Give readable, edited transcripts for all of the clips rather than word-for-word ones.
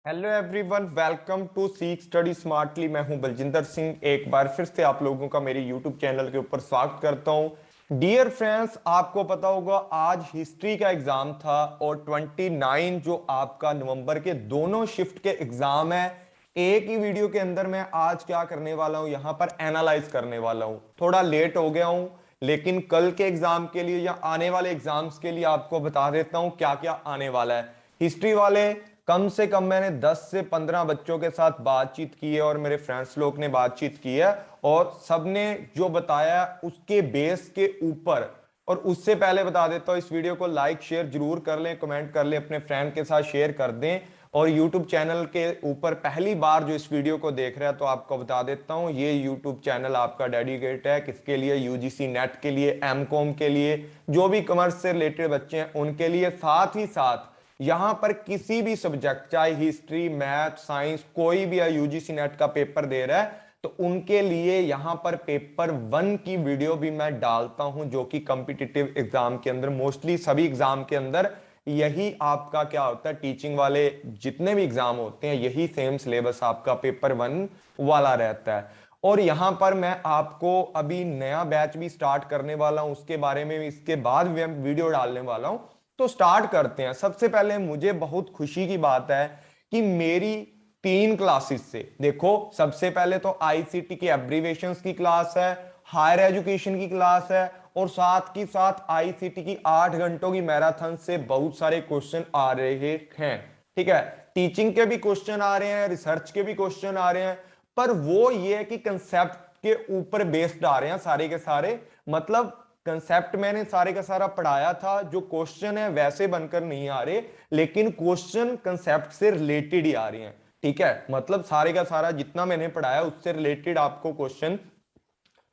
Hello everyone, welcome to seek study smartly. मैं हूं बलजिंदर सिंह। एक बार फिर से आप लोगों का मेरे यूट्यूब चैनल के ऊपर स्वागत करता हूं। डियर फ्रेंड्स, आपको पता होगा आज हिस्ट्री का एग्जाम था और 29 जो आपका नवंबर के दोनों शिफ्ट के एग्जाम है। एक ही वीडियो के अंदर मैं आज क्या करने वाला हूं, यहां पर एनालाइज करने वाला हूं। थोड़ा लेट हो गया हूं, लेकिन कल के एग्जाम के लिए या आने वाले एग्जाम्स के लिए आपको बता देता हूं क्या क्या आने वाला है। हिस्ट्री वाले कम से कम मैंने 10 से 15 बच्चों के साथ बातचीत की है और मेरे फ्रेंड्स लोग ने बातचीत की है, और सबने जो बताया उसके बेस के ऊपर। और उससे पहले बता देता हूं, इस वीडियो को लाइक शेयर जरूर कर लें, कमेंट कर लें, अपने फ्रेंड के साथ शेयर कर दें। और यूट्यूब चैनल के ऊपर पहली बार जो इस वीडियो को देख रहा है तो आपको बता देता हूं, ये यूट्यूब चैनल आपका डेडिकेट है किसके लिए? यूजीसी नेट के लिए, एमकॉम के लिए, जो भी कॉमर्स से रिलेटेड बच्चे हैं उनके लिए। साथ ही साथ यहां पर किसी भी सब्जेक्ट, चाहे हिस्ट्री, मैथ, साइंस, कोई भी यूजीसी नेट का पेपर दे रहा है तो उनके लिए यहां पर पेपर 1 की वीडियो भी मैं डालता हूं, जो कि कॉम्पिटिटिव एग्जाम के अंदर, मोस्टली सभी एग्जाम के अंदर यही आपका क्या होता है, टीचिंग वाले जितने भी एग्जाम होते हैं यही सेम सिलेबस आपका पेपर 1 वाला रहता है। और यहां पर मैं आपको अभी नया बैच भी स्टार्ट करने वाला हूं, उसके बारे में भी इसके बाद मैं वीडियो डालने वाला हूं। तो स्टार्ट करते हैं। सबसे पहले मुझे बहुत खुशी की बात है कि मेरी 3 क्लासेस से, देखो सबसे पहले तो आईसीटी की एब्रीवेशंस की क्लास है, हायर एजुकेशन की क्लास है, और साथ ही साथ आईसीटी की 8 घंटों की मैराथन से बहुत सारे क्वेश्चन आ रहे हैं। ठीक है, टीचिंग के भी क्वेश्चन आ रहे हैं, रिसर्च के भी क्वेश्चन आ रहे हैं, पर वो ये है कि कंसेप्ट के ऊपर बेस्ड आ रहे हैं सारे के सारे। मतलब कंसेप्ट मैंने सारे का सारा पढ़ाया था, जो क्वेश्चन है वैसे बनकर नहीं आ रहे, लेकिन क्वेश्चन कंसेप्ट से रिलेटेड ही आ रहे हैं। ठीक है, मतलब सारे का सारा जितना मैंने पढ़ाया उससे रिलेटेड आपको क्वेश्चन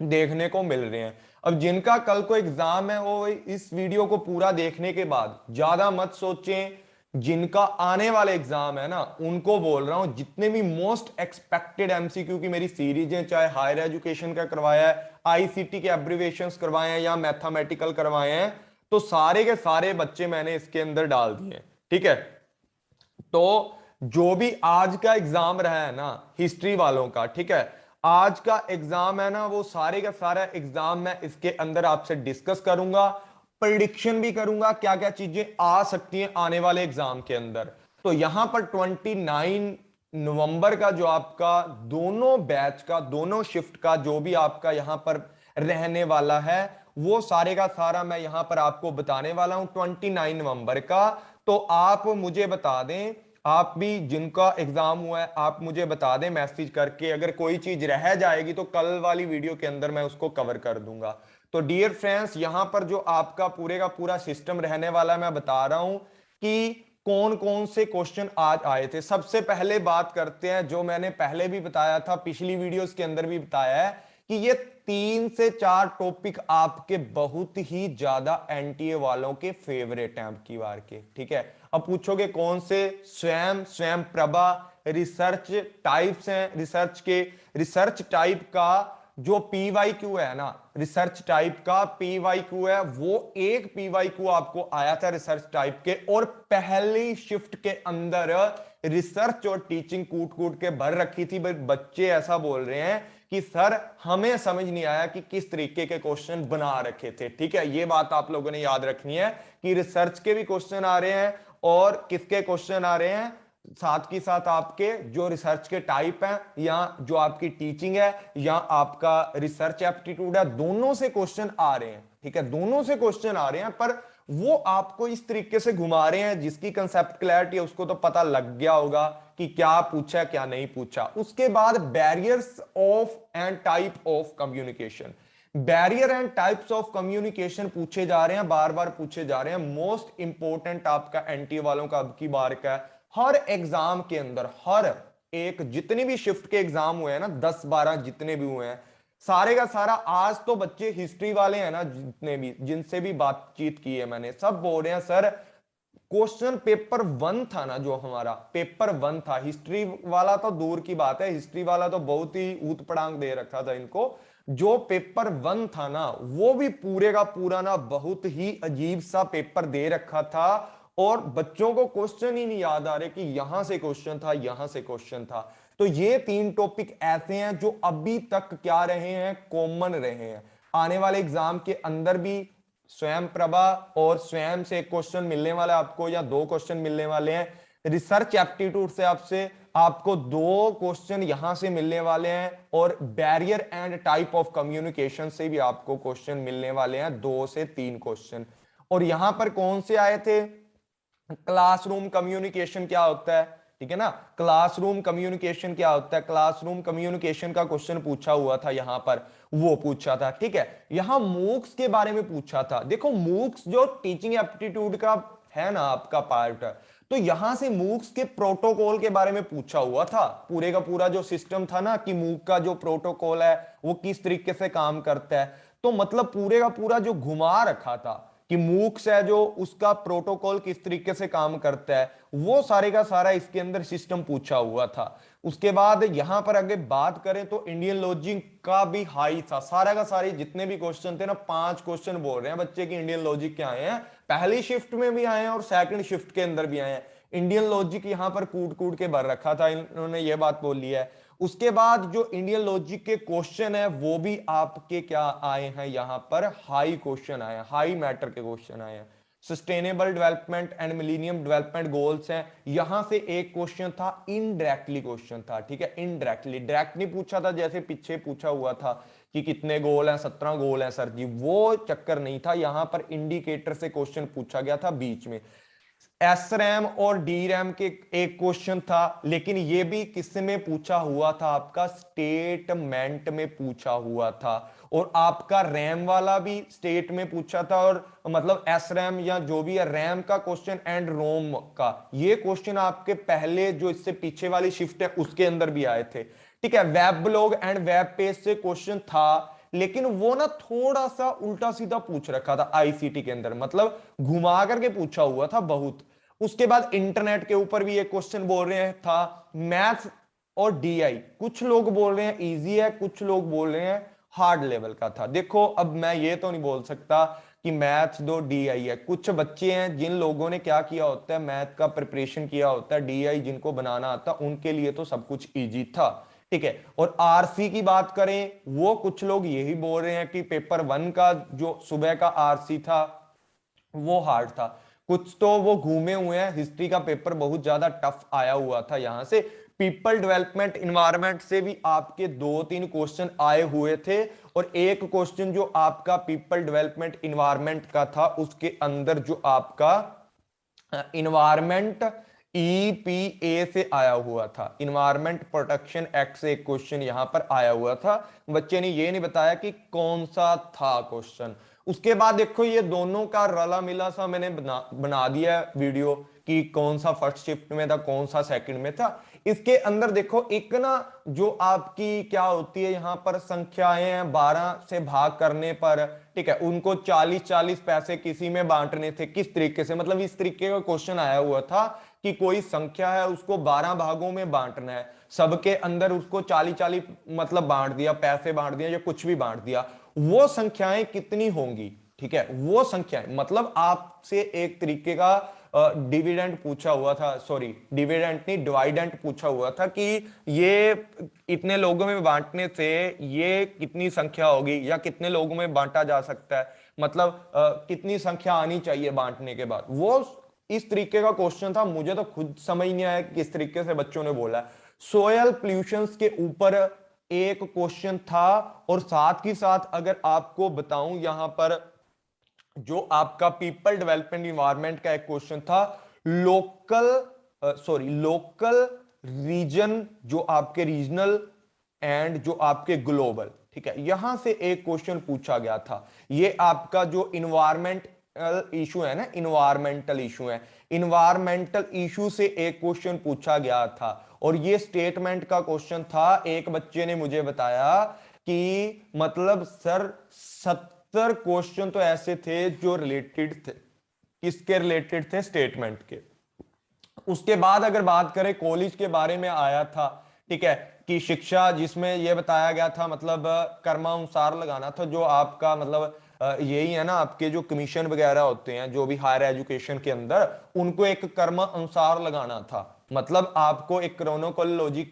देखने को मिल रहे हैं। अब जिनका कल को एग्जाम है वो इस वीडियो को पूरा देखने के बाद ज्यादा मत सोचें। जिनका आने वाले एग्जाम है ना, उनको बोल रहा हूं, जितने भी मोस्ट एक्सपेक्टेड एमसीक्यू की मेरी सीरीज है, चाहे हायर एजुकेशन का करवाया है, आईसीटी के एब्रिविएशंस करवाए हैं या मैथमेटिकल करवाए हैं, तो सारे के सारे बच्चे मैंने इसके अंदर डाल दिए। ठीक है, तो जो भी आज का एग्जाम रहा है ना हिस्ट्री वालों का, ठीक है, आज का एग्जाम है ना, वो सारे का सारा एग्जाम मैं इसके अंदर आपसे डिस्कस करूंगा, प्रिडिक्शन भी करूंगा क्या क्या चीजें आ सकती हैं आने वाले एग्जाम के अंदर। तो यहां पर 29 नवंबर का जो आपका दोनों बैच का, दोनों शिफ्ट का जो भी आपका यहां पर रहने वाला है, वो सारे का सारा मैं यहां पर आपको बताने वाला हूं 29 नवंबर का। तो आप मुझे बता दें, आप भी जिनका एग्जाम हुआ है आप मुझे बता दें मैसेज करके, अगर कोई चीज रह जाएगी तो कल वाली वीडियो के अंदर मैं उसको कवर कर दूंगा। तो डियर फ्रेंड्स, यहां पर जो आपका पूरे का पूरा सिस्टम रहने वाला है, मैं बता रहा हूं कि कौन कौन से क्वेश्चन आज आए थे। सबसे पहले बात करते हैं, जो मैंने पहले भी बताया था, पिछली वीडियोस के अंदर भी बताया है कि ये 3 से 4 टॉपिक आपके बहुत ही ज्यादा एनटीए वालों के फेवरेट हैं अब की बार के। ठीक है, अब पूछोगे कौन से? स्वयं, स्वयं प्रभा, रिसर्च टाइप्स हैं रिसर्च के। रिसर्च टाइप का जो पीवाई क्यू है ना, रिसर्च टाइप का पीवाई क्यू है, वो एक पीवाई क्यू आपको आया था रिसर्च टाइप के, और पहली शिफ्ट के अंदर रिसर्च और टीचिंग कूट कूट के भर रखी थी। बच्चे ऐसा बोल रहे हैं कि सर हमें समझ नहीं आया कि किस तरीके के क्वेश्चन बना रखे थे। ठीक है, ये बात आप लोगों ने याद रखनी है कि रिसर्च के भी क्वेश्चन आ रहे हैं और किसके क्वेश्चन आ रहे हैं, साथ ही साथ आपके जो रिसर्च के टाइप हैं या जो आपकी टीचिंग है या आपका रिसर्च एप्टीट्यूड है, दोनों से क्वेश्चन आ रहे हैं। ठीक है, दोनों से क्वेश्चन आ रहे हैं, पर वो आपको इस तरीके से घुमा रहे हैं, जिसकी कंसेप्ट क्लैरिटी है उसको तो पता लग गया होगा कि क्या पूछा क्या नहीं पूछा। उसके बाद barriers of and type of communication, barrier and types of communication पूछे जा रहे हैं, बार बार पूछे जा रहे हैं। मोस्ट इंपोर्टेंट आपका एनटी वालों का अब की बार का है। हर एग्जाम के अंदर, हर एक, जितनी भी शिफ्ट के एग्जाम हुए हैं ना, 10-12 जितने भी हुए हैं, सारे का सारा, आज तो बच्चे हिस्ट्री वाले हैं ना, जितने भी जिनसे भी बातचीत की है मैंने, सब बोल रहे हैं सर क्वेश्चन पेपर 1 था ना, जो हमारा पेपर 1 था, हिस्ट्री वाला तो दूर की बात है, हिस्ट्री वाला तो बहुत ही ऊत पटांग दे रखा था इनको। जो पेपर 1 था ना, वो भी पूरे का पूरा ना बहुत ही अजीब सा पेपर दे रखा था। और बच्चों को क्वेश्चन ही नहीं याद आ रहे कि यहां से क्वेश्चन था, यहां से क्वेश्चन था। तो ये 3 टॉपिक ऐसे हैं जो अभी तक क्या रहे हैं, कॉमन रहे हैं। आने वाले एग्जाम के अंदर भी स्वयं प्रभा और स्वयं से एक क्वेश्चन मिलने वाला है आपको, या 2 क्वेश्चन मिलने वाले हैं। रिसर्च एप्टीट्यूड से आपसे आपको 2 क्वेश्चन यहां से मिलने वाले हैं, और barrier and type of communication से भी आपको क्वेश्चन मिलने वाले हैं, 2 से 3 क्वेश्चन। और यहां पर कौन से आए थे, क्लासरूम कम्युनिकेशन क्या होता है, ठीक है ना, क्लासरूम कम्युनिकेशन क्या होता है, क्लासरूम कम्युनिकेशन का क्वेश्चन पूछा हुआ था यहां पर, वो पूछा था, ठीक है। यहां मूक्स के बारे में पूछा था। देखो मूक्स जो टीचिंग एप्टीट्यूड का है ना आपका पार्ट, तो यहां से मूक्स के प्रोटोकॉल के बारे में पूछा हुआ था। पूरे का पूरा जो सिस्टम था ना कि मूक का जो प्रोटोकॉल है वो किस तरीके से काम करता है, तो मतलब पूरे का पूरा जो घुमा रखा था कि मूक्स है जो उसका प्रोटोकॉल किस तरीके से काम करता है, वो सारे का सारा इसके अंदर सिस्टम पूछा हुआ था। उसके बाद यहां पर अगर बात करें तो इंडियन लॉजिक का भी हाई था। सारा का सारे जितने भी क्वेश्चन थे ना, 5 क्वेश्चन बोल रहे हैं बच्चे की इंडियन लॉजिक के आए हैं, पहली शिफ्ट में भी आए हैं और सेकंड शिफ्ट के अंदर भी आए हैं। इंडियन लॉजिक यहां पर कूट कूट के भर रखा था, इन्होंने ये बात बोल ली है। उसके बाद जो इंडियन लॉजिक के क्वेश्चन है वो भी आपके क्या आए हैं, यहां पर हाई क्वेश्चन आए हैं, हाई मैटर के क्वेश्चन आए हैं। Sustainable development and millennium development goals हैं, यहां से एक क्वेश्चन था, इनडायरेक्टली क्वेश्चन था, ठीक है, इनडायरेक्टली, डायरेक्ट नहीं पूछा था जैसे पीछे पूछा हुआ था कि कितने गोल हैं, 17 गोल हैं सर जी, वो चक्कर नहीं था। यहां पर इंडिकेटर से क्वेश्चन पूछा गया था बीच में। एस रैम और डी रैम के एक क्वेश्चन था, लेकिन ये भी किस में पूछा हुआ था, आपका स्टेटमेंट में पूछा हुआ था। और आपका रैम वाला भी स्टेट में पूछा था, और मतलब एस रैम या जो भी है रैम का क्वेश्चन एंड रोम का, ये क्वेश्चन आपके पहले जो इससे पीछे वाली शिफ्ट है उसके अंदर भी आए थे, ठीक है। Web blog and web page से क्वेश्चन था, लेकिन वो ना थोड़ा सा उल्टा सीधा पूछ रखा था आईसीटी के अंदर, मतलब घुमा करके पूछा हुआ था बहुत। उसके बाद इंटरनेट के ऊपर भी एक क्वेश्चन बोल रहे हैं था, मैथ्स और डीआई, कुछ लोग बोल रहे हैं इजी है, कुछ लोग बोल रहे हैं हार्ड लेवल का था। देखो अब मैं ये तो नहीं बोल सकता कि मैथ्स दो डीआई है, कुछ बच्चे हैं जिन लोगों ने क्या किया होता है, मैथ का प्रिपरेशन किया होता है, डीआई जिनको बनाना आता, उनके लिए तो सब कुछ इजी था, ठीक है। और आरसी की बात करें, वो कुछ लोग यही बोल रहे हैं कि पेपर 1 का जो सुबह का आरसी था वो हार्ड था। कुछ तो वो घूमे हुए हैं, हिस्ट्री का पेपर बहुत ज्यादा टफ आया हुआ था। यहां से पीपल डेवलपमेंट इन्वायरमेंट से भी आपके 2-3 क्वेश्चन आए हुए थे, और एक क्वेश्चन जो आपका पीपल डेवलपमेंट इन्वायरमेंट का था उसके अंदर जो आपका इन्वायरमेंट ईपीए से आया हुआ था, इन्वायरमेंट प्रोटेक्शन एक्ट से एक क्वेश्चन यहां पर आया हुआ था। बच्चे ने ये नहीं बताया कि कौन सा था क्वेश्चन। उसके बाद देखो ये दोनों का रला मिला सा मैंने बना दिया वीडियो कि कौन सा फर्स्ट शिफ्ट में था, कौन सा सेकंड में था। इसके अंदर देखो एक ना जो आपकी क्या होती है, यहां पर संख्याएं हैं 12 से भाग करने पर, ठीक है, उनको 40-40 पैसे किसी में बांटने थे, किस तरीके से, मतलब इस तरीके का क्वेश्चन आया हुआ था कि कोई संख्या है उसको 12 भागों में बांटना है, सबके अंदर उसको 40-40 मतलब बांट दिया, पैसे बांट दिया या कुछ भी बांट दिया, वो संख्याएं कितनी होंगी, ठीक है, वो संख्याएं, मतलब आपसे एक तरीके का डिविडेंड पूछा हुआ था, सॉरी डिविडेंड नहीं डिवाइडेंट पूछा हुआ था कि ये इतने लोगों में बांटने से ये कितनी संख्या होगी या कितने लोगों में बांटा जा सकता है, मतलब कितनी संख्या आनी चाहिए बांटने के बाद, वो इस तरीके का क्वेश्चन था। मुझे तो खुद समझ नहीं आया किस तरीके से बच्चों ने बोला। सोयल प्लूशन के ऊपर एक क्वेश्चन था, और साथ ही साथ अगर आपको बताऊं यहां पर जो आपका पीपल डेवलपमेंट इन्वायरमेंट का एक क्वेश्चन था, लोकल लोकल रीजन, जो आपके रीजनल एंड जो आपके ग्लोबल, ठीक है, यहां से एक क्वेश्चन पूछा गया था। ये आपका जो इन्वायरमेंटल इशू है ना, इन्वायरमेंटल इशू है, इन्वायरमेंटल इशू से एक क्वेश्चन पूछा गया था, और ये स्टेटमेंट का क्वेश्चन था। एक बच्चे ने मुझे बताया कि मतलब सर 70 क्वेश्चन तो ऐसे थे जो रिलेटेड थे, किसके रिलेटेड थे, स्टेटमेंट के। उसके बाद अगर बात करें कॉलेज के बारे में आया था, ठीक है, कि शिक्षा, जिसमें यह बताया गया था मतलब कर्मानुसार लगाना था, जो आपका मतलब यही है ना, आपके जो कमीशन वगैरह होते हैं जो भी हायर एजुकेशन के अंदर, उनको एक कर्म अनुसार लगाना था। मतलब आपको एक क्रोनोकोलॉजी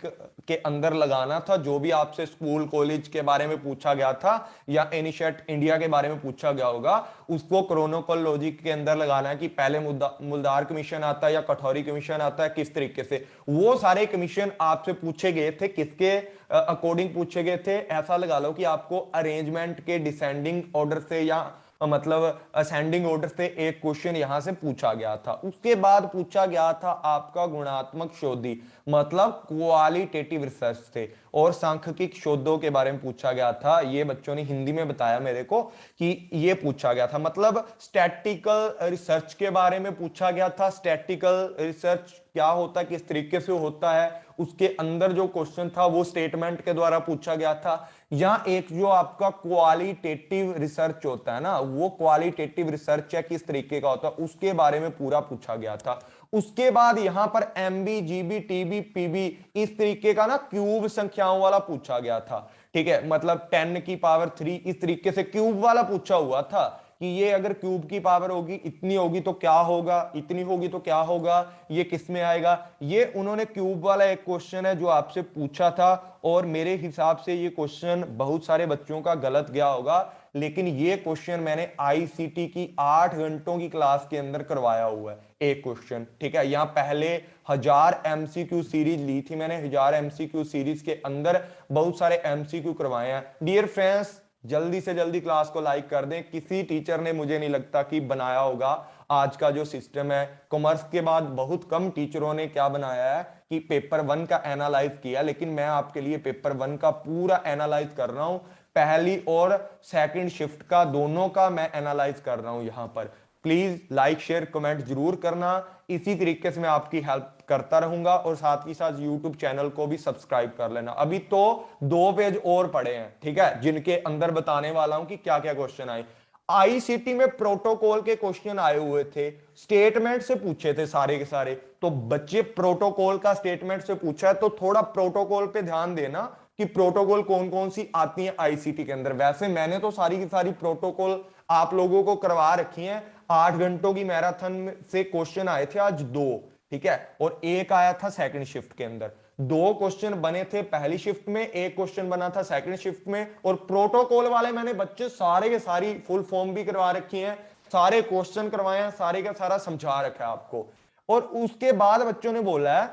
के अंदर लगाना था। जो भी आपसे स्कूल कॉलेज के बारे में पूछा गया था या एनीसेट इंडिया के बारे में पूछा गया होगा, उसको क्रोनोकोलॉजी के अंदर लगाना है कि पहले मुल्दार कमीशन आता है या कठौरी कमीशन आता है, किस तरीके से। वो सारे कमीशन आपसे पूछे गए थे, किसके अकॉर्डिंग पूछे गए थे, ऐसा लगा लो कि आपको अरेंजमेंट के डिसेंडिंग ऑर्डर से या मतलब असेंडिंग ऑर्डर से एक क्वेश्चन यहां से पूछा गया था। उसके बाद पूछा गया था आपका गुणात्मक शोधी, मतलब क्वालिटेटिव रिसर्च से, और सांख्यिक शोधों के बारे में पूछा गया था। ये बच्चों ने हिंदी में बताया मेरे को कि ये पूछा गया था, मतलब स्टैटिकल रिसर्च के बारे में पूछा गया था। स्टैटिकल रिसर्च क्या होता है, किस तरीके से होता है, उसके अंदर जो क्वेश्चन था वो स्टेटमेंट के द्वारा पूछा गया था। या एक जो आपका क्वालिटेटिव रिसर्च होता है ना, वो क्वालिटेटिव रिसर्च है किस तरीके का होता है, उसके बारे में पूरा पूछा गया था। उसके बाद यहां पर एमबी, जीबी, टीबी, पीबी, इस तरीके का ना क्यूब संख्याओं वाला पूछा गया था। ठीक है, मतलब 10 की पावर 3 इस तरीके से क्यूब वाला पूछा हुआ था कि ये अगर क्यूब की पावर होगी, इतनी होगी तो क्या होगा, इतनी होगी तो क्या होगा, ये किस में आएगा। ये उन्होंने क्यूब वाला एक क्वेश्चन है जो आपसे पूछा था, और मेरे हिसाब से ये क्वेश्चन बहुत सारे बच्चों का गलत गया होगा, लेकिन ये क्वेश्चन मैंने आईसीटी की 8 घंटों की क्लास के अंदर करवाया हुआ है एक क्वेश्चन। ठीक है, यहां पहले 1000 एमसीक्यू सीरीज ली थी मैंने, 1000 एमसीक्यू सीरीज के अंदर बहुत सारे एमसीक्यू करवाए हैं। डियर फ्रेंड्स, जल्दी से जल्दी क्लास को लाइक कर दें। किसी टीचर ने मुझे नहीं लगता कि बनाया होगा आज का जो सिस्टम है। कॉमर्स के बाद बहुत कम टीचरों ने क्या बनाया है कि पेपर 1 का एनालाइज किया, लेकिन मैं आपके लिए पेपर 1 का पूरा एनालाइज कर रहा हूं। पहली और सेकंड शिफ्ट का दोनों का मैं एनालाइज कर रहा हूं यहां पर। प्लीज लाइक शेयर कमेंट जरूर करना। इसी तरीके से मैं आपकी हेल्प करता रहूंगा, और साथ ही साथ यूट्यूब चैनल को भी सब्सक्राइब कर लेना। अभी तो 2 पेज और पड़े हैं, ठीक है, जिनके अंदर बताने वाला हूं कि क्या क्या क्वेश्चन आए। आईसीटी में प्रोटोकॉल के क्वेश्चन आए हुए थे, स्टेटमेंट से पूछे थे सारे के सारे। तो बच्चे प्रोटोकॉल का स्टेटमेंट से पूछा है, तो थोड़ा प्रोटोकॉल पे ध्यान देना कि प्रोटोकॉल कौन कौन सी आती है आईसीटी के अंदर। वैसे मैंने तो सारी की सारी प्रोटोकॉल आप लोगों को करवा रखी है। 8 घंटों की मैराथन से क्वेश्चन आए थे आज 2, ठीक है, और एक आया था सेकंड शिफ्ट के अंदर। 2 क्वेश्चन बने थे पहली शिफ्ट में, एक क्वेश्चन बना था सेकंड शिफ्ट में। और प्रोटोकॉल वाले मैंने बच्चे सारे के सारी फुल फॉर्म भी करवा रखी है, सारे क्वेश्चन करवाए हैं, सारे का सारा समझा रखा है आपको। और उसके बाद बच्चों ने बोला है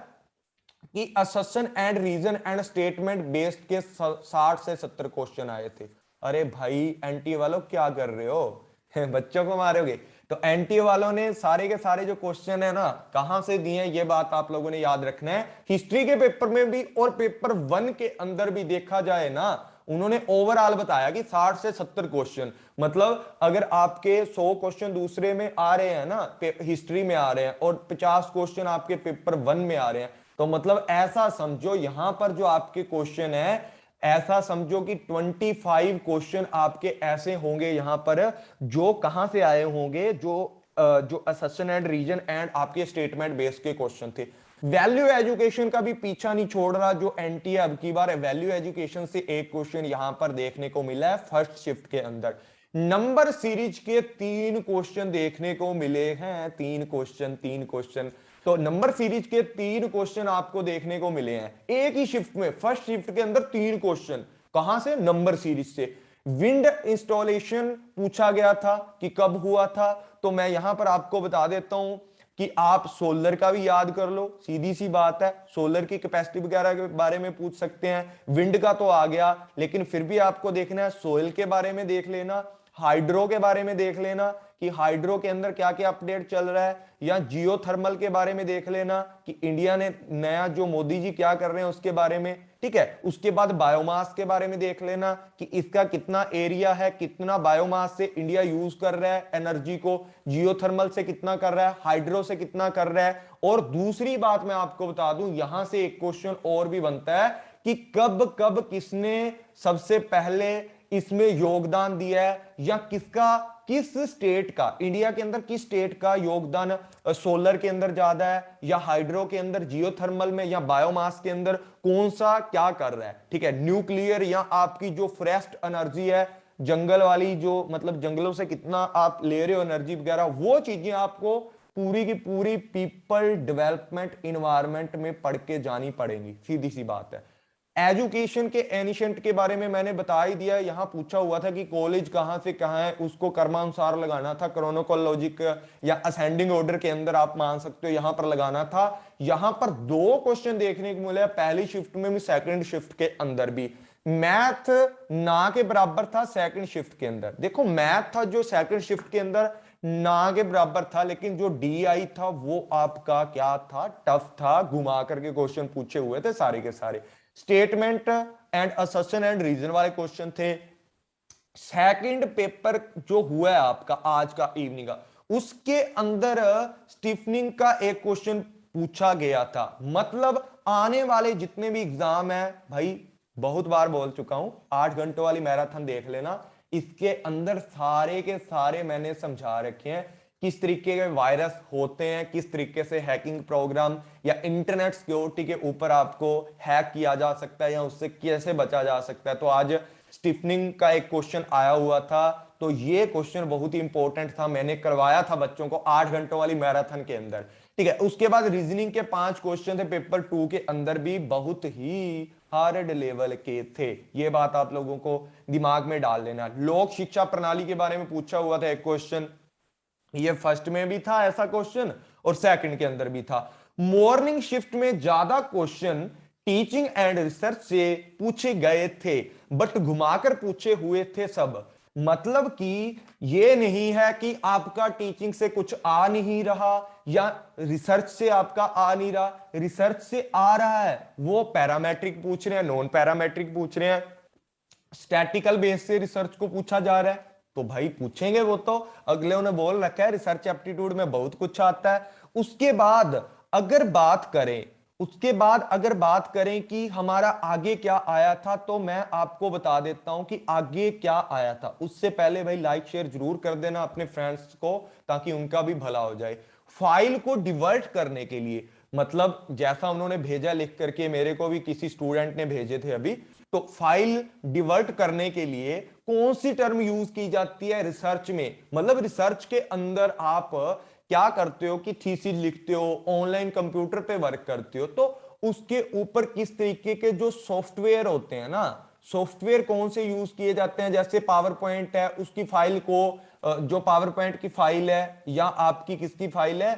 कि assertion and reason and statement based के 60 से 70 क्वेश्चन आए थे। अरे भाई एनटी वालों क्या कर रहे हो बच्चों को मारोगे। तो एनटी वालों ने सारे के सारे जो क्वेश्चन है ना कहां से दिए हैं, ये बात आप लोगों ने याद रखना है। हिस्ट्री के पेपर में भी और पेपर 1 के अंदर भी देखा जाए ना, उन्होंने ओवरऑल बताया कि 60 से 70 क्वेश्चन। मतलब अगर आपके 100 क्वेश्चन दूसरे में आ रहे हैं ना, हिस्ट्री में आ रहे हैं, और 50 क्वेश्चन आपके पेपर 1 में आ रहे हैं, तो मतलब ऐसा समझो यहां पर जो आपके क्वेश्चन है, ऐसा समझो कि 25 क्वेश्चन आपके ऐसे होंगे यहां पर जो कहां से आए होंगे, जो असर्शन एंड रीजन एंड आपके स्टेटमेंट बेस के क्वेश्चन थे। वैल्यू एजुकेशन का भी पीछा नहीं छोड़ रहा जो एनटी अब की बार वैल्यू एजुकेशन से एक क्वेश्चन यहां पर देखने को मिला है फर्स्ट शिफ्ट के अंदर। नंबर सीरीज के 3 क्वेश्चन देखने को मिले हैं, 3 क्वेश्चन। तो नंबर सीरीज के 3 क्वेश्चन आपको देखने को मिले हैं एक ही शिफ्ट में। फर्स्ट शिफ्ट के अंदर 3 क्वेश्चन कहां से, नंबर सीरीज से। विंड इंस्टॉलेशन पूछा गया था कि कब हुआ था, तो मैं यहां पर आपको बता देता हूं कि आप सोलर का भी याद कर लो, सीधी सी बात है, सोलर की कैपेसिटी वगैरह के बारे में पूछ सकते हैं। विंड का तो आ गया, लेकिन फिर भी आपको देखना है सोइल के बारे में देख लेना, हाइड्रो के बारे में देख लेना कि हाइड्रो के अंदर क्या क्या अपडेट चल रहा है, या जियोथर्मल के बारे में देख लेना कि इंडिया ने नया जो मोदी जी क्या कर रहे हैं उसके बारे में। ठीक है, उसके बाद बायोमास के बारे में देख लेना कि इसका कितना एरिया है, कितना बायोमास से इंडिया यूज कर रहा है एनर्जी को, जियोथर्मल से कितना कर रहा है, हाइड्रो से कितना कर रहा है। और दूसरी बात मैं आपको बता दूं, यहां से एक क्वेश्चन और भी बनता है कि कब कब किसने सबसे पहले इसमें योगदान दिया है, या किस स्टेट का, इंडिया के अंदर किस स्टेट का योगदान सोलर के अंदर ज्यादा है, या हाइड्रो के अंदर, जियोथर्मल में, या बायोमास के अंदर कौन सा क्या कर रहा है। ठीक है, न्यूक्लियर या आपकी जो फ्रेश एनर्जी है, जंगल वाली जो मतलब जंगलों से कितना आप ले रहे हो एनर्जी वगैरह, वो चीजें आपको पूरी की पूरी पीपल डेवलपमेंट इन्वायरमेंट में पढ़ के जानी पड़ेंगी, सीधी सी बात है। एजुकेशन के एनिशेंट के बारे में मैंने बता ही दिया। यहां पूछा हुआ था कि कॉलेज कहां से कहां है, उसको क्रमानुसार लगाना था, क्रोनोकोलॉजिक या असेंडिंग ऑर्डर के अंदर आप मान सकते हो, यहां पर लगाना था। यहां पर दो क्वेश्चन देखने को मिले, पहली शिफ्ट में भी सेकंड शिफ्ट के अंदर भी। मैथ ना के बराबर था सेकंड शिफ्ट के अंदर। देखो मैथ था जो सेकंड शिफ्ट के अंदर ना के बराबर था, लेकिन जो डी आई था वो आपका क्या था, टफ था, घुमा करके क्वेश्चन पूछे हुए थे सारे के सारे। Statement and assertion and reason वाले क्वेश्चन थे। सेकंड पेपर जो हुआ है आपका आज का इवनिंग का, उसके अंदर स्टीफनिंग का एक क्वेश्चन पूछा गया था। मतलब आने वाले जितने भी एग्जाम है भाई, बहुत बार बोल चुका हूं, 8 घंटों वाली मैराथन देख लेना, इसके अंदर सारे के सारे मैंने समझा रखे हैं किस तरीके के वायरस होते हैं, किस तरीके से हैकिंग प्रोग्राम या इंटरनेट सिक्योरिटी के ऊपर आपको हैक किया जा सकता है या उससे कैसे बचा जा सकता है। तो आज स्टीफनिंग का एक क्वेश्चन आया हुआ था, तो ये क्वेश्चन बहुत ही इंपॉर्टेंट था, मैंने करवाया था बच्चों को 8 घंटों वाली मैराथन के अंदर। ठीक है, उसके बाद रीजनिंग के 5 क्वेश्चन थे पेपर 2 के अंदर भी, बहुत ही हार्ड लेवल के थे, ये बात आप लोगों को दिमाग में डाल लेना। लोक शिक्षा प्रणाली के बारे में पूछा हुआ था एक क्वेश्चन, ये फर्स्ट में भी था ऐसा क्वेश्चन और सेकंड के अंदर भी था। मॉर्निंग शिफ्ट में ज्यादा क्वेश्चन टीचिंग एंड रिसर्च से पूछे गए थे, बट घुमाकर पूछे हुए थे सब। मतलब कि ये नहीं है कि आपका टीचिंग से कुछ आ नहीं रहा या रिसर्च से आपका आ नहीं रहा, रिसर्च से आ रहा है, वो पैरामेट्रिक पूछ रहे हैं, नॉन पैरामेट्रिक पूछ रहे हैं, स्टैटिकल बेस से रिसर्च को पूछा जा रहा है, तो भाई पूछेंगे वो तो, अगले ने बोल रखा है रिसर्च एप्टीट्यूड में बहुत कुछ आता है। उसके बाद अगर बात करें, उसके बाद अगर बात करें कि हमारा आगे क्या आया था, तो मैं आपको बता देता हूं कि आगे क्या आया था। उससे पहले भाई लाइक शेयर जरूर कर देना अपने फ्रेंड्स को, ताकि उनका भी भला हो जाए। फाइल को डिवर्ट करने के लिए, मतलब जैसा उन्होंने भेजा लिख करके, मेरे को भी किसी स्टूडेंट ने भेजे थे अभी, तो फाइल डिवर्ट करने के लिए कौन सी टर्म यूज की जाती है रिसर्च में, मतलब रिसर्च के अंदर आप क्या करते हो कि थीसिस लिखते हो, ऑनलाइन कंप्यूटर पे वर्क करते हो, तो उसके ऊपर किस तरीके के जो सॉफ्टवेयर होते हैं ना, सॉफ्टवेयर कौन से यूज किए जाते हैं। जैसे पावर पॉइंट है, उसकी फाइल को जो पावर पॉइंट की फाइल है या आपकी किसकी फाइल है,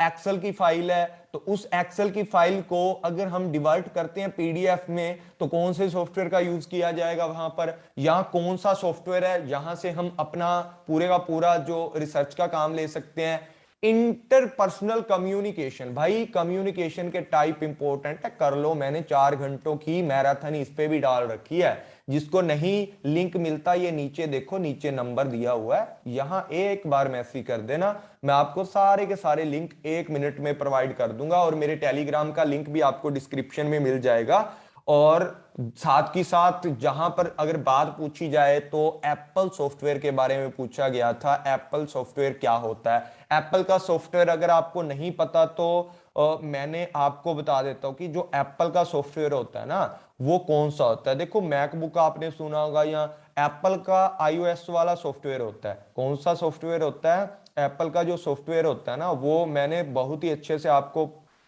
एक्सेल की फाइल है, तो उस एक्सेल की फाइल को अगर हम डिवर्ट करते हैं पीडीएफ में, तो कौन से सॉफ्टवेयर का यूज किया जाएगा वहां पर, या कौन सा सॉफ्टवेयर है जहां से हम अपना पूरे का पूरा जो रिसर्च का काम ले सकते हैं। इंटरपर्सनल कम्युनिकेशन, भाई कम्युनिकेशन के टाइप इंपॉर्टेंट है, कर लो, मैंने 4 घंटों की मैराथन इस पे भी डाल रखी है। जिसको नहीं लिंक मिलता, ये नीचे देखो, नीचे नंबर दिया हुआ है, यहां एक बार मैसेज कर देना, मैं आपको सारे के सारे लिंक 1 मिनट में प्रोवाइड कर दूंगा, और मेरे टेलीग्राम का लिंक भी आपको डिस्क्रिप्शन में मिल जाएगा। और साथ की साथ जहां पर अगर बात पूछी जाए तो एप्पल सॉफ्टवेयर के बारे में पूछा गया था, एप्पल सॉफ्टवेयर क्या होता है। एप्पल का सॉफ्टवेयर अगर आपको नहीं पता तो मैंने आपको बता देता हूं कि जो एप्पल का सॉफ्टवेयर होता है ना, वो कौन सा होता है। देखो मैकबुक आपने सुना होगा, या एप्पल का आईओएस वाला सॉफ्टवेयर होता है। कौन सा सॉफ्टवेयर होता है, एप्पल का जो सॉफ्टवेयर होता है ना, वो मैंने बहुत ही अच्छे से आपको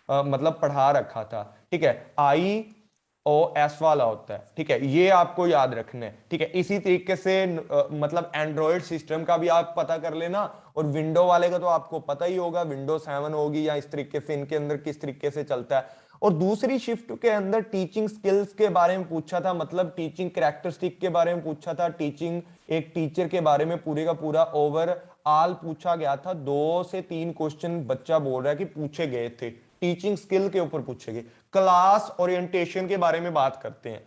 मतलब पढ़ा रखा था। ठीक है, iOS वाला होता है, ठीक है, ये आपको याद रखना है। ठीक है, इसी तरीके से मतलब एंड्रॉयड सिस्टम का भी आप पता कर लेना, और विंडो वाले का तो आपको पता ही होगा, विंडो 7 होगी या इस तरीके से इनके अंदर किस तरीके से चलता है। और दूसरी शिफ्ट के अंदर टीचिंग स्किल्स के बारे में पूछा था, मतलब टीचिंग कैरेक्टरिस्टिक के बारे में पूछा था, टीचिंग एक टीचर के बारे में पूरे का पूरा ओवरऑल पूछा गया था। 2 से 3 क्वेश्चन बच्चा बोल रहा है कि पूछे गए थे, टीचिंग स्किल के ऊपर पूछे गए। क्लास ओरिएंटेशन के बारे में बात करते हैं।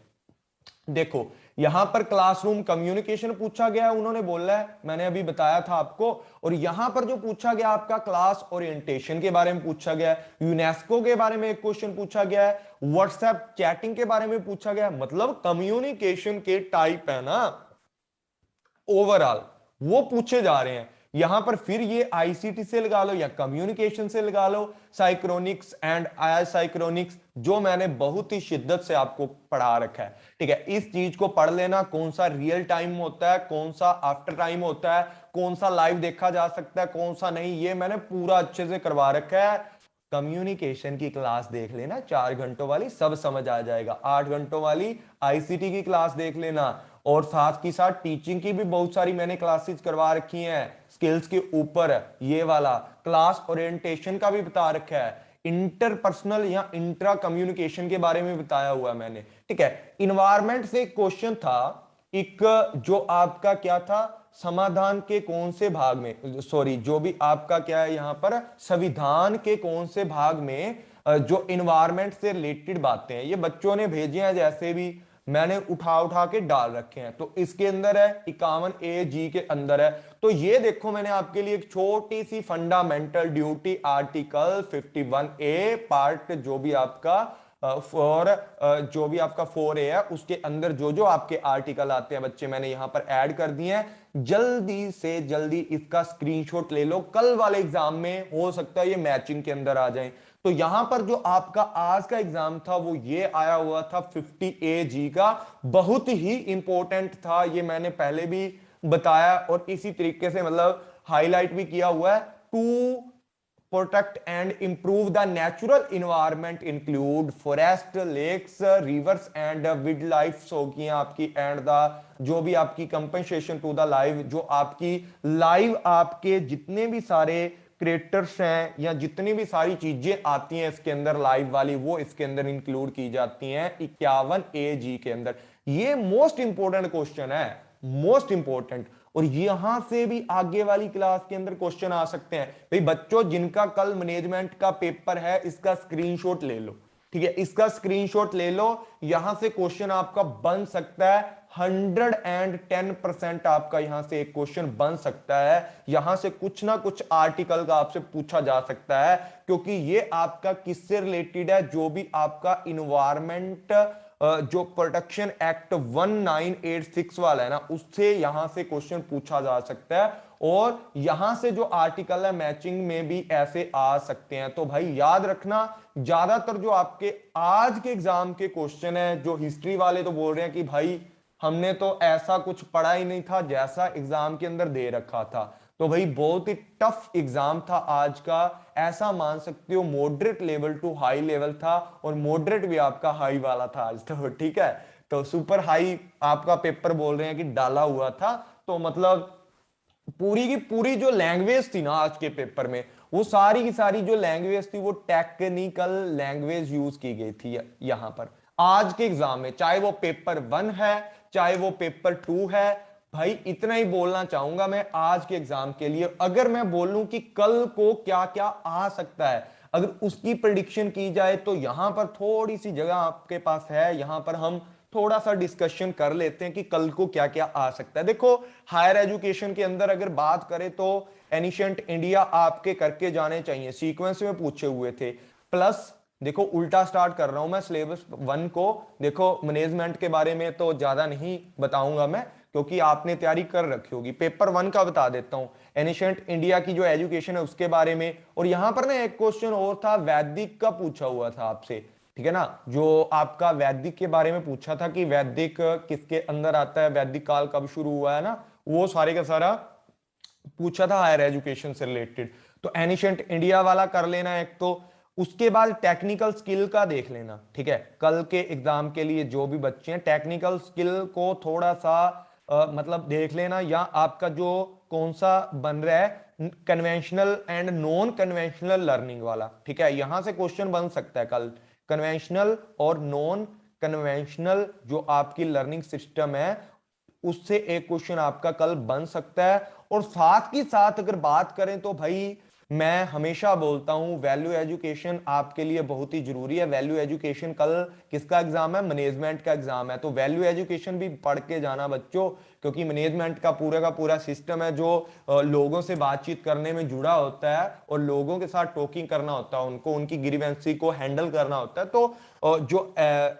देखो यहां पर क्लासरूम कम्युनिकेशन पूछा गया है, उन्होंने बोला है, मैंने अभी बताया था आपको। और यहां पर जो पूछा गया आपका क्लास ओरिएंटेशन के बारे में पूछा गया है, यूनेस्को के बारे में एक क्वेश्चन पूछा गया है, व्हाट्सएप चैटिंग के बारे में पूछा गया है। मतलब कम्युनिकेशन के टाइप है ना ओवरऑल, वो पूछे जा रहे हैं। यहां पर फिर ये आईसीटी से लगा लो या कम्युनिकेशन से लगा लो, साइक्रोनिक्स एंड आसाइक्रोनिक्स, जो मैंने बहुत ही शिद्दत से आपको पढ़ा रखा है। ठीक है, इस चीज को पढ़ लेना, कौन सा रियल टाइम होता है, कौन सा आफ्टर टाइम होता है, कौन सा लाइव देखा जा सकता है, कौन सा नहीं, ये मैंने पूरा अच्छे से करवा रखा है। कम्युनिकेशन की क्लास देख लेना 4 घंटों वाली, सब समझ आ जाएगा। 8 घंटों वाली आईसीटी की क्लास देख लेना, और साथ ही साथ टीचिंग की भी बहुत सारी मैंने क्लासेस करवा रखी हैं स्किल्स के ऊपर। ये वाला क्लास ओरिएंटेशन का भी बता रखा है, इंटरपर्सनल या इंट्रा कम्युनिकेशन के बारे में बताया हुआ है मैंने। ठीक है, इन्वायरमेंट से एक क्वेश्चन था, एक जो आपका क्या था, समाधान के कौन से भाग में, सॉरी जो भी आपका क्या है यहां पर, संविधान के कौन से भाग में जो इन्वायरमेंट से रिलेटेड बातें हैं, ये बच्चों ने भेजे हैं, जैसे भी मैंने उठा उठा के डाल रखे हैं। तो इसके अंदर है 51A(G) के अंदर है। तो ये देखो मैंने आपके लिए एक छोटी सी fundamental duty article 51A part जो भी आपका जो भी आपका 4A है, उसके अंदर जो जो आपके आर्टिकल आते हैं बच्चे, मैंने यहां पर ऐड कर दिए हैं। जल्दी से जल्दी इसका स्क्रीनशॉट ले लो, कल वाले एग्जाम में हो सकता है ये मैचिंग के अंदर आ जाए। तो यहां पर जो आपका आज का एग्जाम था वो ये आया हुआ था 50AG का, बहुत ही इंपॉर्टेंट था, ये मैंने पहले भी बताया और इसी तरीके से मतलब हाईलाइट भी किया हुआ है। To protect and improve the natural environment include forest, lakes, rivers and wildlife होगी आपकी, and the जो भी आपकी compensation to the live, जो आपकी लाइव आपके जितने भी सारे क्रिएटर्स हैं या जितनी भी सारी चीजें आती हैं इसके अंदर लाइव वाली, वो इसके अंदर इंक्लूड की जाती हैं 51AG के अंदर। ये मोस्ट इंपोर्टेंट क्वेश्चन है, मोस्ट इंपोर्टेंट। और यहां से भी आगे वाली क्लास के अंदर क्वेश्चन आ सकते हैं। भाई बच्चों जिनका कल मैनेजमेंट का पेपर है, इसका स्क्रीनशॉट ले लो। ठीक है, इसका स्क्रीनशॉट ले लो, यहां से क्वेश्चन आपका बन सकता है। 110% आपका यहां से एक क्वेश्चन बन सकता है। यहां से कुछ ना कुछ आर्टिकल का आपसे पूछा जा सकता है, क्योंकि ये आपका किससे रिलेटेड है, जो भी आपका इन्वायरमेंट जो प्रोटेक्शन एक्ट 1986 वाला है ना, उससे यहां से क्वेश्चन पूछा जा सकता है। और यहां से जो आर्टिकल है मैचिंग में भी ऐसे आ सकते हैं। तो भाई याद रखना, ज्यादातर जो आपके आज के एग्जाम के क्वेश्चन है, जो हिस्ट्री वाले तो बोल रहे हैं कि भाई हमने तो ऐसा कुछ पढ़ा ही नहीं था जैसा एग्जाम के अंदर दे रखा था। तो भाई बहुत ही टफ एग्जाम था आज का, ऐसा मान सकते हो moderate level to high level था, और मॉडरेट भी आपका हाई वाला था आज तो। ठीक है, तो सुपर हाई आपका पेपर बोल रहे हैं कि डाला हुआ था। तो मतलब पूरी की पूरी जो लैंग्वेज थी ना आज के पेपर में, वो सारी की सारी जो लैंग्वेज थी वो टेक्निकल लैंग्वेज यूज की गई थी यहां पर आज के एग्जाम में, चाहे वो पेपर 1 है चाहे वो पेपर 2 है। भाई इतना ही बोलना चाहूंगा मैं आज के एग्जाम के लिए। अगर मैं बोलूं कि कल को क्या क्या आ सकता है, अगर उसकी प्रेडिक्शन की जाए, तो यहां पर थोड़ी सी जगह आपके पास है, यहां पर हम थोड़ा सा डिस्कशन कर लेते हैं कि कल को क्या क्या आ सकता है। देखो हायर एजुकेशन के अंदर अगर बात करें तो एनिशिएंट इंडिया आपके करके जाने चाहिए, सीक्वेंस में पूछे हुए थे। प्लस देखो उल्टा स्टार्ट कर रहा हूं मैं सिलेबस 1 को। देखो मैनेजमेंट के बारे में तो ज्यादा नहीं बताऊंगा मैं, क्योंकि आपने तैयारी कर रखी होगी। पेपर 1 का बता देता हूं, एनिशिएंट इंडिया की जो एजुकेशन है उसके बारे में। और यहां पर ना एक क्वेश्चन और था, वैदिक का पूछा हुआ था आपसे। ठीक है ना, जो आपका वैदिक के बारे में पूछा था कि वैदिक किसके अंदर आता है, वैदिक काल कब शुरू हुआ है ना, वो सारे का सारा पूछा था हायर एजुकेशन से रिलेटेड। तो एनिशिएंट इंडिया वाला कर लेना एक तो। उसके बाद टेक्निकल स्किल का देख लेना। ठीक है, कल के एग्जाम के लिए जो भी बच्चे हैं टेक्निकल स्किल को थोड़ा सा मतलब देख लेना, या आपका जो कौन सा बन रहा है conventional and non conventional learning वाला। ठीक है, यहां से क्वेश्चन बन सकता है कल, कन्वेंशनल और नॉन कन्वेंशनल जो आपकी लर्निंग सिस्टम है उससे एक क्वेश्चन आपका कल बन सकता है। और साथ ही साथ अगर बात करें तो भाई मैं हमेशा बोलता हूं वैल्यू एजुकेशन आपके लिए बहुत ही जरूरी है। वैल्यू एजुकेशन कल किसका एग्जाम है, मैनेजमेंट का एग्जाम है। तो वैल्यू एजुकेशन भी पढ़ के जाना बच्चों, क्योंकि मैनेजमेंट का पूरा सिस्टम है जो लोगों से बातचीत करने में जुड़ा होता है और लोगों के साथ टॉकिंग करना होता है, उनको उनकी ग्रीवेंसी को हैंडल करना होता है। तो जो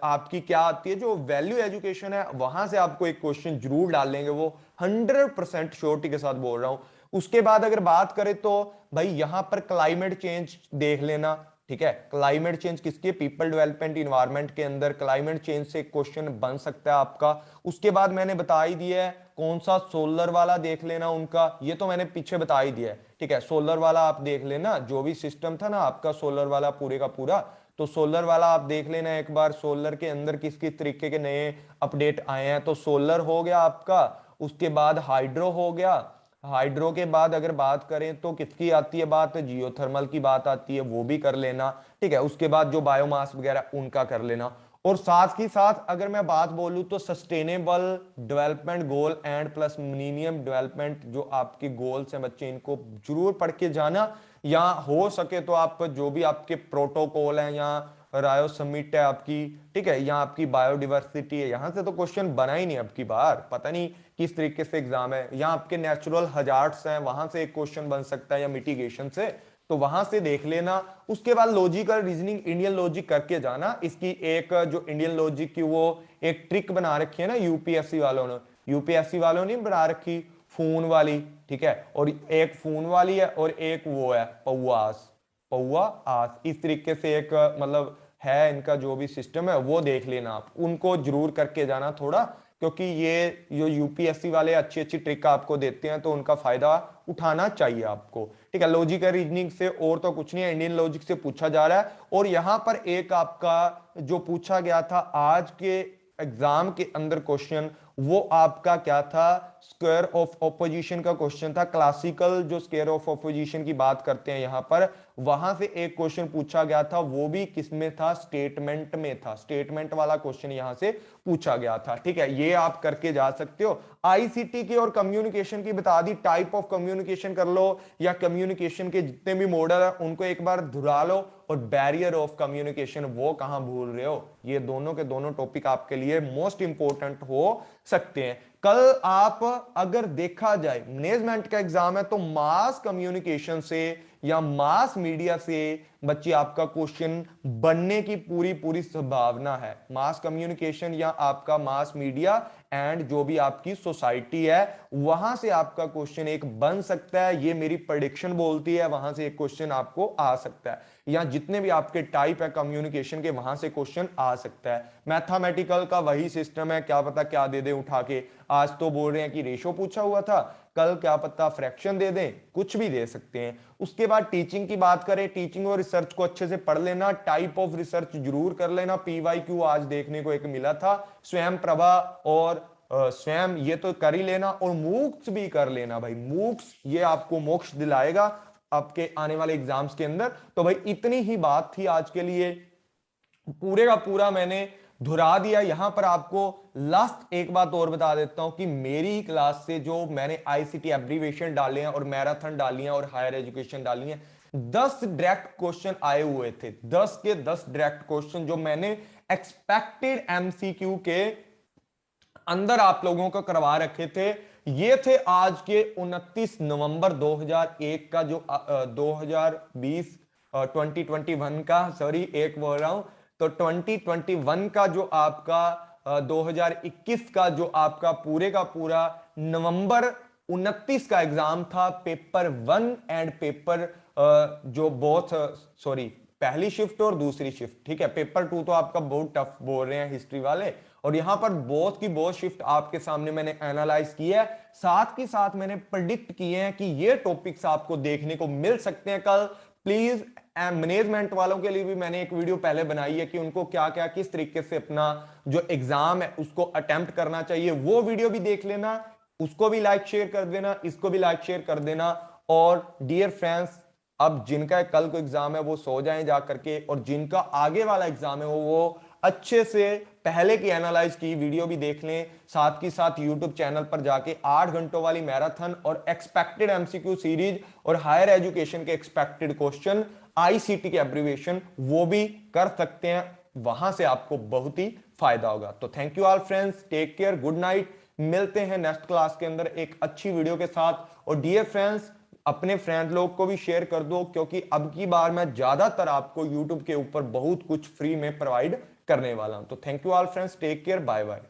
आपकी क्या आती है, जो वैल्यू एजुकेशन है, वहां से आपको एक क्वेश्चन जरूर डालेंगे, वो 100% श्योरिटी के साथ बोल रहा हूं। उसके बाद अगर बात करें तो भाई यहां पर क्लाइमेट चेंज देख लेना, ठीक है। क्लाइमेट चेंज किसके, पीपल डेवलपमेंट इन्वायरमेंट के अंदर क्लाइमेट चेंज से क्वेश्चन बन सकता है आपका। उसके बाद मैंने बता ही दिया है कौन सा, सोलर वाला देख लेना उनका, ये तो मैंने पीछे बता ही दिया है, ठीक है। सोलर वाला आप देख लेना, जो भी सिस्टम था ना आपका सोलर वाला पूरे का पूरा, तो सोलर वाला आप देख लेना एक बार, सोलर के अंदर किस किस तरीके के नए अपडेट आए हैं। तो सोलर हो गया आपका, उसके बाद हाइड्रो हो गया, हाइड्रो के बाद अगर बात करें तो किसकी आती है बात, जियोथर्मल की बात आती है, वो भी कर लेना, ठीक है। उसके बाद जो बायोमास वगैरह उनका कर लेना। और साथ ही साथ अगर मैं बात बोलूं तो sustainable development goal and plus millennium development जो आपके गोल्स हैं बच्चे, इनको जरूर पढ़ के जाना। या हो सके तो आप जो भी आपके प्रोटोकॉल हैं या रायो समिट है आपकी, ठीक है, यहाँ आपकी बायोडिवर्सिटी है, यहां से तो क्वेश्चन बना ही नहीं अब की बार, पता नहीं किस तरीके से एग्जाम है। यहाँ आपके नेचुरल हजार्ड्स हैं, वहां से एक क्वेश्चन बन सकता है, या मिटिगेशन से, तो वहां से देख लेना। उसके बाद लॉजिकल रीजनिंग इंडियन लॉजिक करके जाना। इसकी एक जो इंडियन लॉजिक की वो एक ट्रिक बना रखी है ना यूपीएससी वालों ने, यूपीएससी वालों ने बना रखी फोन वाली, ठीक है। और एक फोन वाली है और एक वो है पौआस, पौआ आस, इस तरीके से एक मतलब है इनका जो भी सिस्टम है, वो देख लेना आप, उनको जरूर करके जाना थोड़ा, क्योंकि ये जो यूपीएससी वाले अच्छी अच्छी ट्रिक आपको देते हैं तो उनका फायदा उठाना चाहिए आपको, ठीक है। लॉजिकल रीजनिंग से और तो कुछ नहीं है, इंडियन लॉजिक से पूछा जा रहा है। और यहां पर एक आपका जो पूछा गया था आज के एग्जाम के अंदर क्वेश्चन, वो आपका क्या था, स्क्वायर ऑफ ऑपोजिशन का क्वेश्चन था। क्लासिकल जो स्क्वायर ऑफ ऑपोजिशन की बात करते हैं यहां पर, वहां से एक क्वेश्चन पूछा गया था, वो भी किसमें था, स्टेटमेंट में था, स्टेटमेंट वाला क्वेश्चन यहां से पूछा गया था, ठीक है। ये आप करके जा सकते हो। आईसीटी की और कम्युनिकेशन की बता दी, टाइप ऑफ कम्युनिकेशन कर लो, या कम्युनिकेशन के जितने भी मॉडल है उनको एक बार दोहरा लो। और बैरियर ऑफ कम्युनिकेशन वो कहां भूल रहे हो, ये दोनों के दोनों टॉपिक आपके लिए मोस्ट इंपॉर्टेंट हो सकते हैं। कल आप अगर देखा जाए मैनेजमेंट का एग्जाम है तो मास कम्युनिकेशन से या मास मीडिया से बच्चे आपका क्वेश्चन बनने की पूरी पूरी संभावना है। मास कम्युनिकेशन या आपका मास मीडिया एंड जो भी आपकी सोसाइटी है, वहां से आपका क्वेश्चन एक बन सकता है, ये मेरी प्रेडिक्शन बोलती है, वहां से एक क्वेश्चन आपको आ सकता है। या जितने भी आपके टाइप है कम्युनिकेशन के, वहां से क्वेश्चन आ सकता है। मैथमेटिकल का वही सिस्टम है, क्या पता क्या दे दे उठा के, आज तो बोल रहे हैं कि रेशो पूछा हुआ था, कल क्या पता फ्रैक्शन दे दें, कुछ भी दे सकते हैं। उसके बाद टीचिंग की बात करें, टीचिंग और रिसर्च को अच्छे से पढ़ लेना, टाइप ऑफ रिसर्च जरूर कर लेना। पीवाईक्यू आज देखने को एक मिला था, स्वयं प्रभा और स्वयं, ये तो कर ही लेना। और मूक्स भी कर लेना भाई, मूक्स ये आपको मोक्ष दिलाएगा आपके आने वाले एग्जाम्स के अंदर। तो भाई इतनी ही बात थी आज के लिए, पूरे का पूरा मैंने धुरा दिया। यहां पर आपको लास्ट एक बात और बता देता हूं कि मेरी क्लास से जो मैंने आईसीटी एब्रीविएशन डाले हैं और मैराथन डाली है और हायर एजुकेशन डाली है, 10 डायरेक्ट क्वेश्चन आए हुए थे, 10 के 10 डायरेक्ट क्वेश्चन जो मैंने एक्सपेक्टेड एमसीक्यू के अंदर आप लोगों को करवा रखे थे। ये थे आज के 29 नवंबर 2001 का जो 2020 2021 का, सॉरी एक बोल रहा हूं, तो 2021 का जो आपका 2021 का जो आपका पूरे का पूरा नवंबर 29 का एग्जाम था, पेपर 1 एंड पेपर जो बोथ, सॉरी पहली शिफ्ट और दूसरी शिफ्ट, ठीक है। पेपर 2 तो आपका बहुत टफ बोल रहे हैं हिस्ट्री वाले, और यहां पर बोथ की बोथ शिफ्ट आपके सामने मैंने एनालाइज की है, साथ ही साथ मैंने प्रेडिक्ट किए हैं कि ये टॉपिक्स आपको देखने को मिल सकते हैं कल। प्लीज मैनेजमेंट वालों के लिए भी मैंने एक वीडियो पहले बनाई है कि उनको क्या क्या किस तरीके से अपना जो एग्जाम है उसको अटेम्प्ट करना चाहिए, वो वीडियो भी देख लेना, उसको भी लाइक शेयर कर देना, इसको भी लाइक शेयर कर देना। और डियर फ्रेंड्स, अब जिनका कल को एग्जाम है वो सो जाएं जा करके, और जिनका आगे वाला एग्जाम है वो अच्छे से पहले की एनालाइज की वीडियो भी देख लें, साथ ही साथ यूट्यूब चैनल पर जाके 8 घंटों वाली मैराथन और एक्सपेक्टेड एमसीक्यू सीरीज और हायर एजुकेशन के एक्सपेक्टेड क्वेश्चन, आईसीटी के एब्रीविएशन वो भी कर सकते हैं, वहां से आपको बहुत ही फायदा होगा। तो thank you all friends, take care, good night, मिलते हैं नेक्स्ट क्लास के अंदर एक अच्छी वीडियो के साथ। और डियर फ्रेंड्स, अपने फ्रेंड लोग को भी शेयर कर दो, क्योंकि अब की बार मैं ज्यादातर आपको YouTube के ऊपर बहुत कुछ फ्री में प्रोवाइड करने वाला हूं। तो thank you all friends, take care, bye bye.